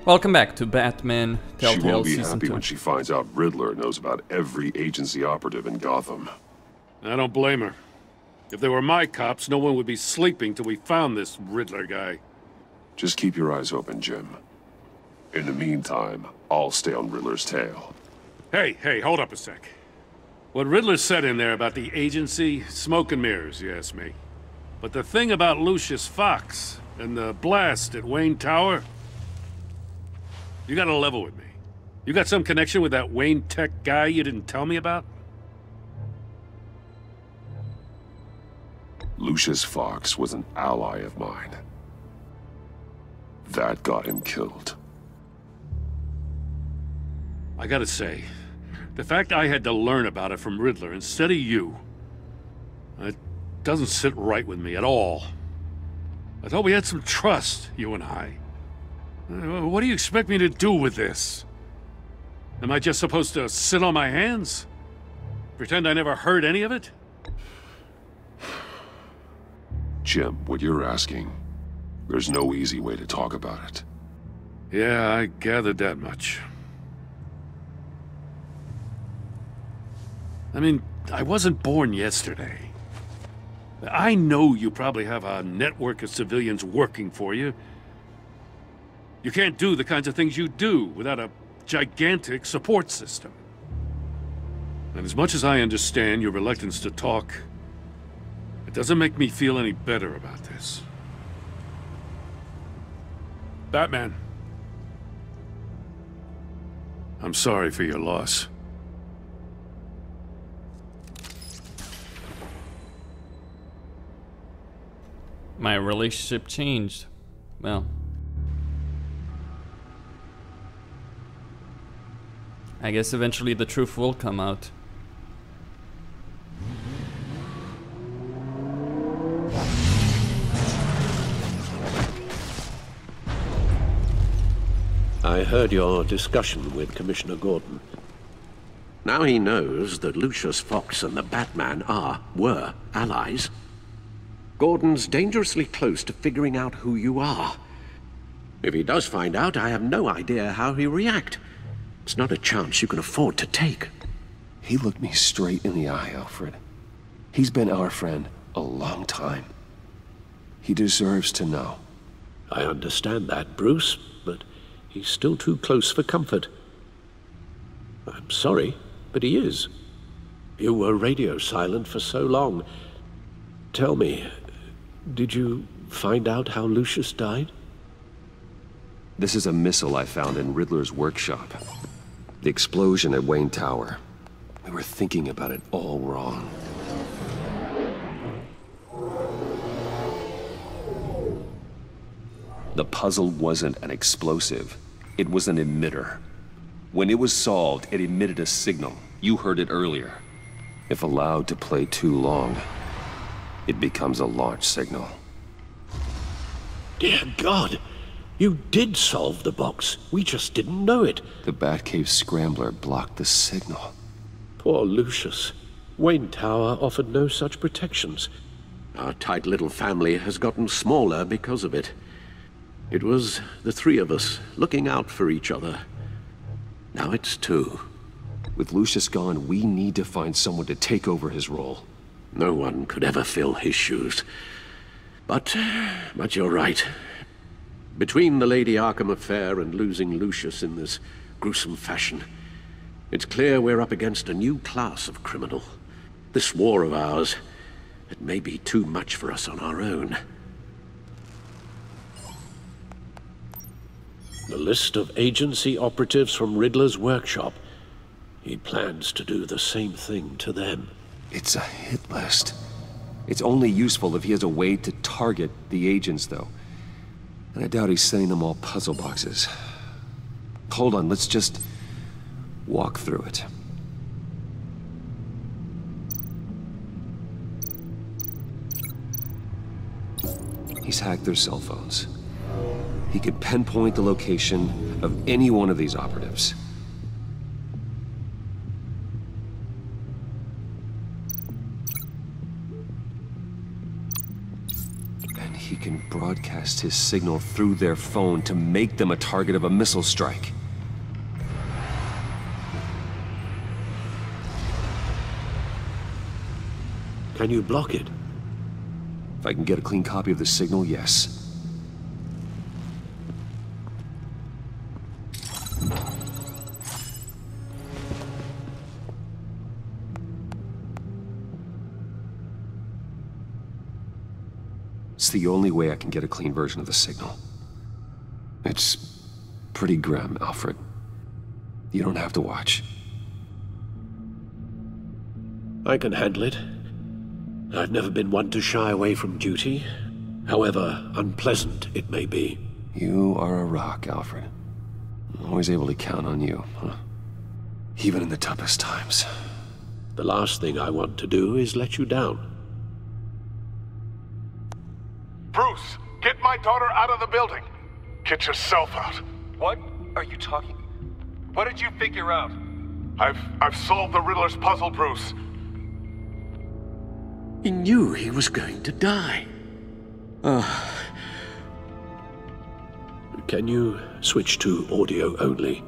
Welcome back to Batman She Telltale won't be Season happy 2. when she finds out Riddler knows about every agency operative in Gotham. I don't blame her. If they were my cops, no one would be sleeping till we found this Riddler guy. Just keep your eyes open, Jim. In the meantime, I'll stay on Riddler's tail. Hey, hold up a sec. What Riddler said in there about the agency, smoke and mirrors, you ask me. But the thing about Lucius Fox and the blast at Wayne Tower, you gotta level with me. You got some connection with that Wayne Tech guy you didn't tell me about? Lucius Fox was an ally of mine. That got him killed. I gotta say, the fact I had to learn about it from Riddler instead of you, it doesn't sit right with me at all. I thought we had some trust, you and I. What do you expect me to do with this? Am I just supposed to sit on my hands? Pretend I never heard any of it? Jim, what you're asking, there's no easy way to talk about it. Yeah, I gathered that much. I mean, I wasn't born yesterday. I know you probably have a network of civilians working for you. You can't do the kinds of things you do without a gigantic support system. And as much as I understand your reluctance to talk, it doesn't make me feel any better about this. Batman. I'm sorry for your loss. My relationship changed. Well, I guess eventually the truth will come out. I heard your discussion with Commissioner Gordon. Now he knows that Lucius Fox and the Batman were allies. Gordon's dangerously close to figuring out who you are. If he does find out, I have no idea how he'll react. It's not a chance you can afford to take. He looked me straight in the eye, Alfred. He's been our friend a long time. He deserves to know. I understand that, Bruce, but he's still too close for comfort. I'm sorry, but he is. You were radio silent for so long. Tell me, did you find out how Lucius died? This is a missile I found in Riddler's workshop. The explosion at Wayne Tower. We were thinking about it all wrong. The puzzle wasn't an explosive. It was an emitter. When it was solved, it emitted a signal. You heard it earlier. If allowed to play too long, it becomes a launch signal. Dear God! You did solve the box. We just didn't know it. The Batcave scrambler blocked the signal. Poor Lucius. Wayne Tower offered no such protections. Our tight little family has gotten smaller because of it. It was the three of us looking out for each other. Now it's two. With Lucius gone, we need to find someone to take over his role. No one could ever fill his shoes. But you're right. Between the Lady Arkham affair and losing Lucius in this gruesome fashion, it's clear we're up against a new class of criminal. This war of ours, it may be too much for us on our own. The list of agency operatives from Riddler's workshop. He plans to do the same thing to them. It's a hit list. It's only useful if he has a way to target the agents, though. And I doubt he's sending them all puzzle boxes. Hold on, let's just walk through it. He's hacked their cell phones. He could pinpoint the location of any one of these operatives. And he can broadcast his signal through their phone to make them a target of a missile strike. Can you block it? If I can get a clean copy of the signal, yes. It's the only way I can get a clean version of the signal. It's pretty grim, Alfred. You don't have to watch. I can handle it. I've never been one to shy away from duty, however unpleasant it may be. You are a rock, Alfred. I'm always able to count on you, huh? Even in the toughest times. The last thing I want to do is let you down. Bruce, get my daughter out of the building. Get yourself out. What are you talking? What did you figure out? I've solved the Riddler's puzzle, Bruce. He knew he was going to die. Can you switch to audio only,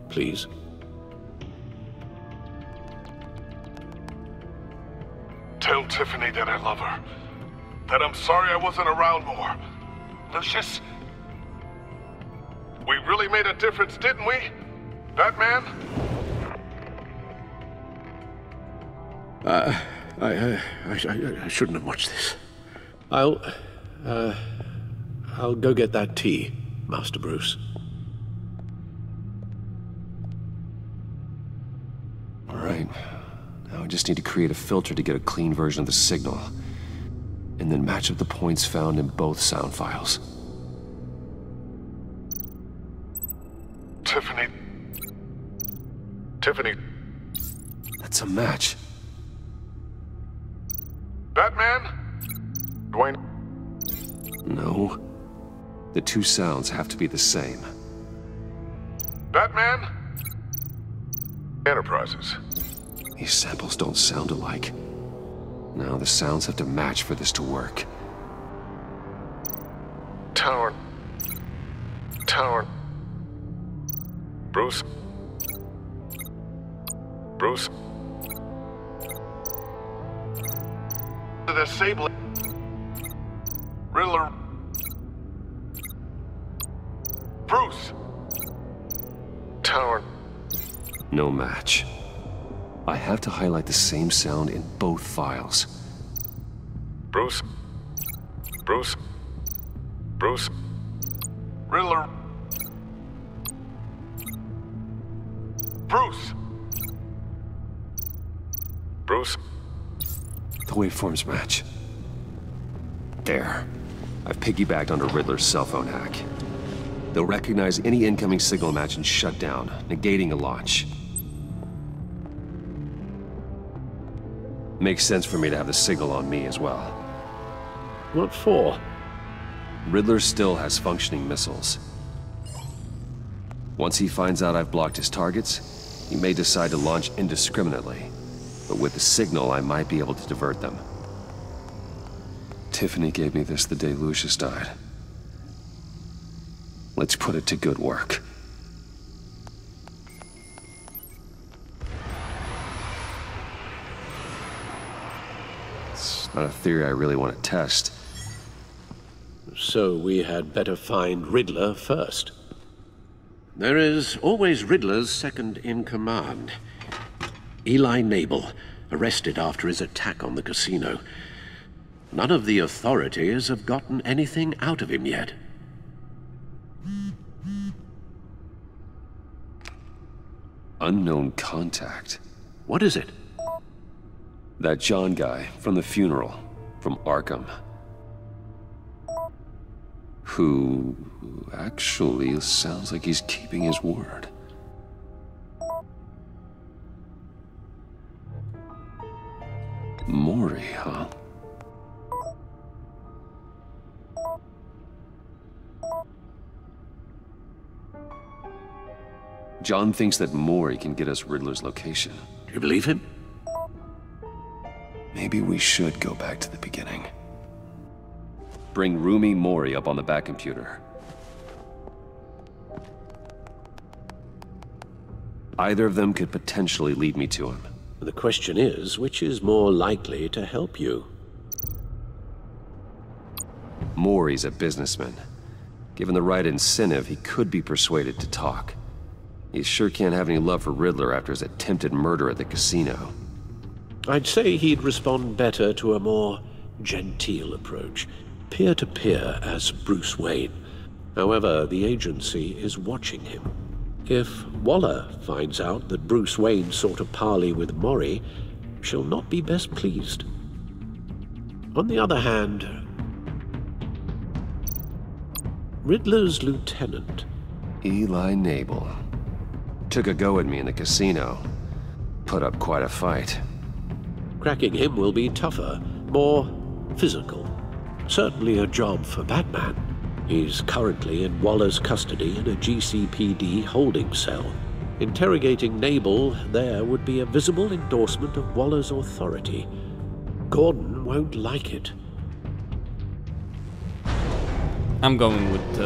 please? Tell Tiffany that I love her. That I'm sorry I wasn't around more. Lucius? We really made a difference, didn't we? Batman? I shouldn't have watched this. I'll go get that tea, Master Bruce. All right. Now I just need to create a filter to get a clean version of the signal. And then match up the points found in both sound files. Tiffany. Tiffany. That's a match. Batman? Dwayne? No. The two sounds have to be the same. Batman? Enterprises. These samples don't sound alike. Now the sounds have to match for this to work. Tower. Bruce? Bruce? The disabling. Riddler. Bruce! Tower. No match. I have to highlight the same sound in both files. Bruce? Bruce? Bruce? Riddler? Bruce? Bruce? The waveforms match. There. I've piggybacked onto Riddler's cell phone hack. They'll recognize any incoming signal match and shut down, negating a launch. Makes sense for me to have the signal on me as well. What for? Riddler still has functioning missiles. Once he finds out I've blocked his targets, he may decide to launch indiscriminately. But with the signal, I might be able to divert them. Tiffany gave me this the day Lucius died. Let's put it to good work. It's not a theory I really want to test. So we had better find Riddler first. There is always Riddler's second in command. Eli Nabel, arrested after his attack on the casino. None of the authorities have gotten anything out of him yet. Unknown contact. What is it? That John guy from the funeral, from Arkham. Who actually sounds like he's keeping his word. Maury, huh? John thinks that Maury can get us Riddler's location. Do you believe him? Maybe we should go back to the beginning. Bring Rumi Mori up on the back computer. Either of them could potentially lead me to him. The question is, which is more likely to help you? Mori's a businessman. Given the right incentive, he could be persuaded to talk. He sure can't have any love for Riddler after his attempted murder at the casino. I'd say he'd respond better to a more genteel approach, peer-to-peer as Bruce Wayne. However, the agency is watching him. If Waller finds out that Bruce Wayne sought a parley with Mori, she'll not be best pleased. On the other hand, Riddler's lieutenant, Eli Nabel, took a go at me in the casino. Put up quite a fight. cracking him will be tougher, more physical. Certainly a job for Batman. He's currently in Waller's custody in a GCPD holding cell. Interrogating Nabel there would be a visible endorsement of Waller's authority. Gordon won't like it. I'm going with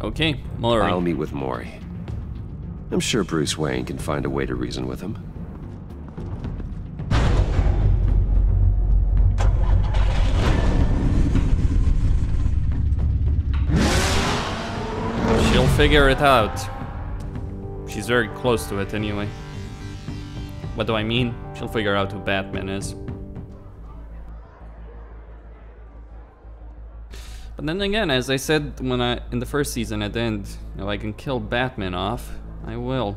okay, Mori. I'll meet with Mori. I'm sure Bruce Wayne can find a way to reason with him. She'll figure it out. She's very close to it anyway. What do I mean? She'll figure out who Batman is. But then again, as I said in the first season at the end, if I can kill Batman off, I will.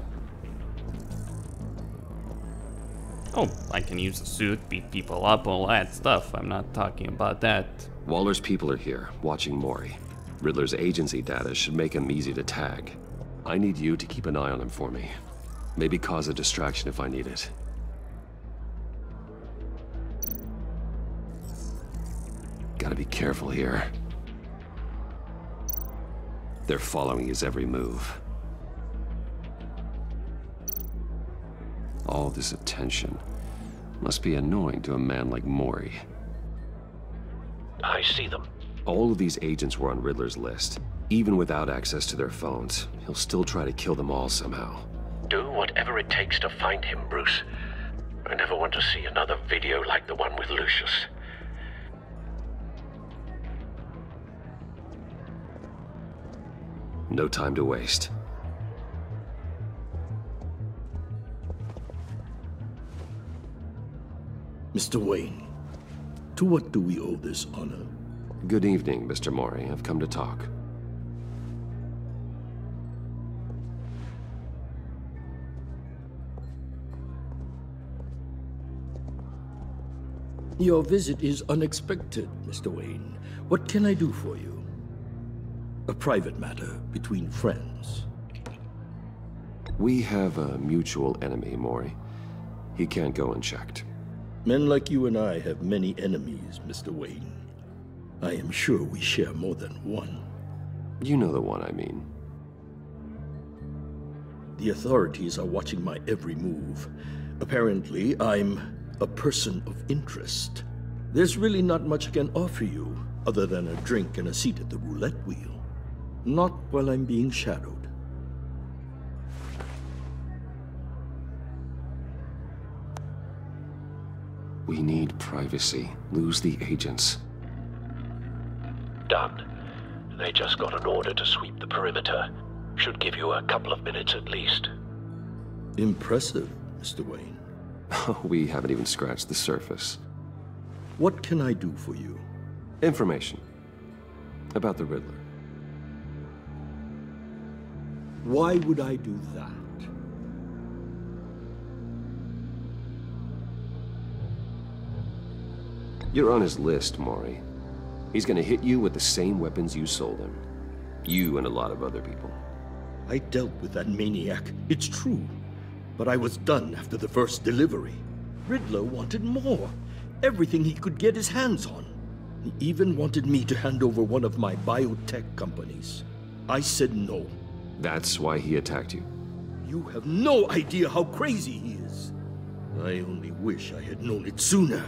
Oh, I can use the suit, beat people up, all that stuff. I'm not talking about that. Waller's people are here, watching Mori. Riddler's agency data should make him easy to tag. I need you to keep an eye on him for me. Maybe cause a distraction if I need it. Gotta be careful here. They're following his every move. All this attention must be annoying to a man like Mori. I see them. All of these agents were on Riddler's list. Even without access to their phones, he'll still try to kill them all somehow. Do whatever it takes to find him, Bruce. I never want to see another video like the one with Lucius. No time to waste. Mr. Wayne, to what do we owe this honor? Good evening, Mr. Mori. I've come to talk. Your visit is unexpected, Mr. Wayne. What can I do for you? A private matter between friends. We have a mutual enemy, Mori. He can't go unchecked. Men like you and I have many enemies, Mr. Wayne. I am sure we share more than one. You know the one I mean. The authorities are watching my every move. Apparently, I'm a person of interest. There's really not much I can offer you, other than a drink and a seat at the roulette wheel. Not while I'm being shadowed. We need privacy. Lose the agents. Done. They just got an order to sweep the perimeter. Should give you a couple of minutes at least. Impressive, Mr. Wayne. We haven't even scratched the surface. What can I do for you? Information about the Riddler. Why would I do that? You're on his list, Mori. He's gonna hit you with the same weapons you sold him. You and a lot of other people. I dealt with that maniac, it's true. But I was done after the first delivery. Riddler wanted more. Everything he could get his hands on. He even wanted me to hand over one of my biotech companies. I said no. That's why he attacked you. You have no idea how crazy he is. I only wish I had known it sooner.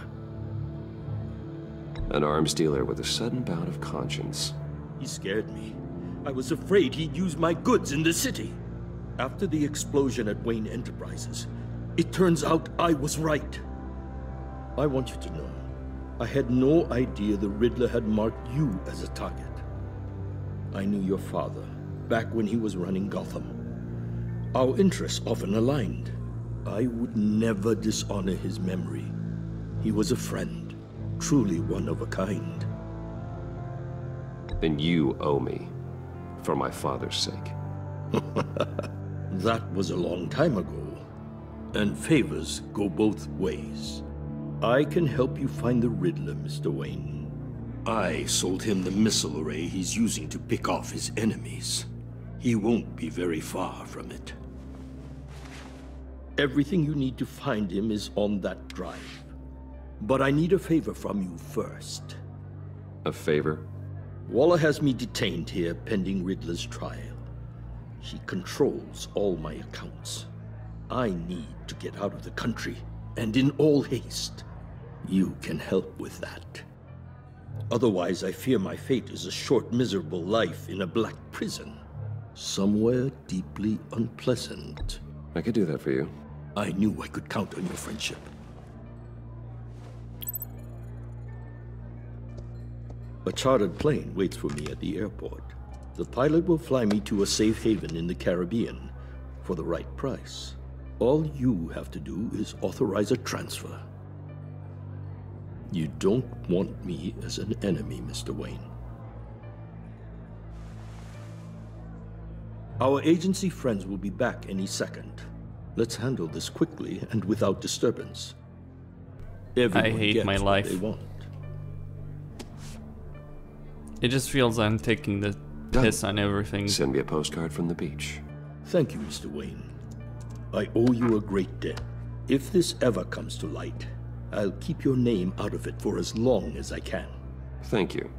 An arms dealer with a sudden bout of conscience. He scared me. I was afraid he'd use my goods in the city. After the explosion at Wayne Enterprises, it turns out I was right. I want you to know, I had no idea the Riddler had marked you as a target. I knew your father back when he was running Gotham. Our interests often aligned. I would never dishonor his memory. He was a friend, truly one of a kind. Then you owe me, for my father's sake. That was a long time ago, and favors go both ways. I can help you find the Riddler, Mr. Wayne. I sold him the missile array he's using to pick off his enemies. He won't be very far from it. Everything you need to find him is on that drive. But I need a favor from you first. A favor? Waller has me detained here pending Riddler's trial. She controls all my accounts. I need to get out of the country, and in all haste. You can help with that. Otherwise, I fear my fate is a short, miserable life in a black prison. Somewhere deeply unpleasant. I could do that for you. I knew I could count on your friendship. A chartered plane waits for me at the airport. The pilot will fly me to a safe haven in the Caribbean for the right price. All you have to do is authorize a transfer. You don't want me as an enemy, Mr. Wayne. Our agency friends will be back any second. Let's handle this quickly and without disturbance. Everyone I hate gets my what life. they want. It just feels I'm taking the piss on everything. Send me a postcard from the beach. Thank you, Mr. Wayne. I owe you a great debt. If this ever comes to light, I'll keep your name out of it for as long as I can. Thank you.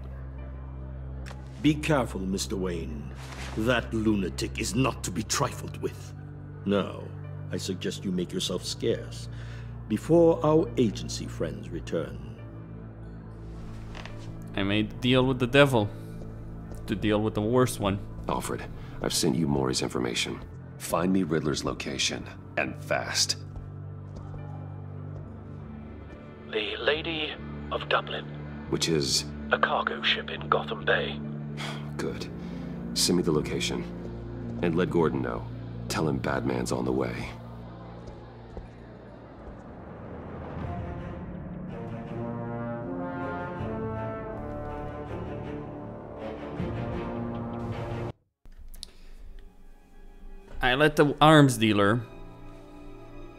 Be careful, Mr. Wayne. That lunatic is not to be trifled with. Now, I suggest you make yourself scarce before our agency friends return. I made the deal with the devil to deal with the worst one. Alfred, I've sent you Maury's information. Find me Riddler's location, and fast. The Lady of Dublin. Which is... A cargo ship in Gotham Bay. Good. Send me the location. And let Gordon know. Tell him Batman's on the way. I let the arms dealer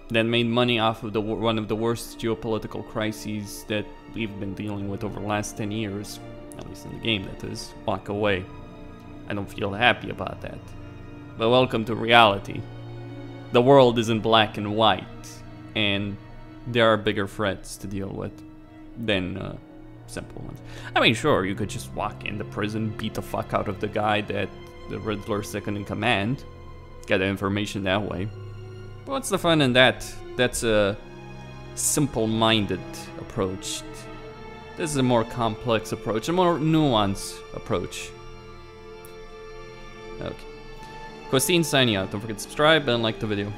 that made money off of one of the worst geopolitical crises that we've been dealing with over the last 10 years, at least in the game that is, walk away. I don't feel happy about that. But welcome to reality. The world is in black and white, and there are bigger threats to deal with than simple ones. I mean, sure, you could just walk into prison, beat the fuck out of the guy that the Riddler second in command, get the information that way. But what's the fun in that? That's a simple-minded approach. This is a more complex approach, a more nuanced approach. Okay. Costin signing out. Don't forget to subscribe and like the video.